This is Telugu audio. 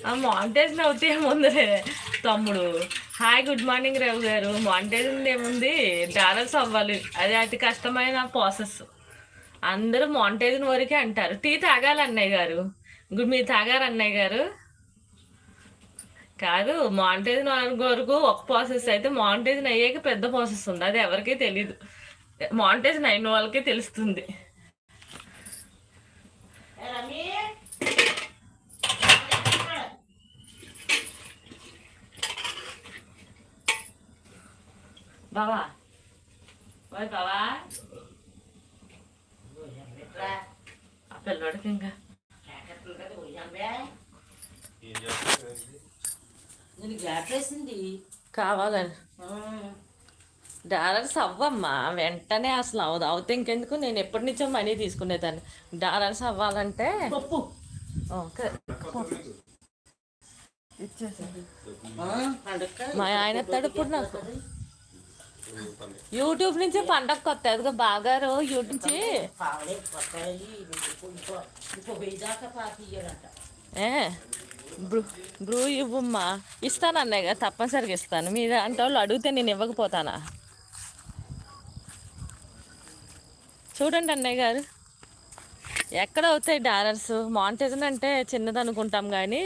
ఆ మాంటేజ్ అవుతే ఏముంది తమ్ముడు. హాయ్ గుడ్ మార్నింగ్ రవి గారు. మాంటేజ్ ఏముంది, డాలర్స్ అవ్వాలి, అది అతి కష్టమైన ప్రాసెస్. అందరూ మాంటేజ్ వరకే అంటారు. టీ తాగాలి అన్నయ్య గారు. మీరు తాగారు అన్నయ్య గారు? కాదు, మాంటేజ్ వరకు ఒక ప్రాసెస్ అయితే మాంటేజ్ అయ్యాక పెద్ద ప్రాసెస్ ఉంది, అది ఎవరికీ తెలీదు. మాంటేజ్ అయిన వాళ్ళకే తెలుస్తుంది. బావా బావా ఆ పిల్లడికి ఇంకా కావాలని డాలర్స్ అవ్వమ్మా వెంటనే, అసలు అవదు. అవుతే ఇంకెందుకు, నేను ఎప్పటి నుంచో మనీ తీసుకునేదాన్ని. డాలర్స్ అవ్వాలంటే ఓకే ఇచ్చేసాను. మా ఆయన తడుపుడు నాకు యూట్యూబ్ నుంచి పండగ కొత్త అదిగో బాగారు యూట్యూబ్ నుంచి ఏ బ్రూ ఇవ్వమ్మా. ఇస్తాను అన్నయ్య, తప్పనిసరిగా ఇస్తాను. మీరు అంటే వాళ్ళు అడిగితే నేను ఇవ్వకపోతానా? చూడండి అన్నయ్య గారు, ఎక్కడ అవుతాయి డాలర్స్? మాంటేజన్ అంటే చిన్నది అనుకుంటాం కానీ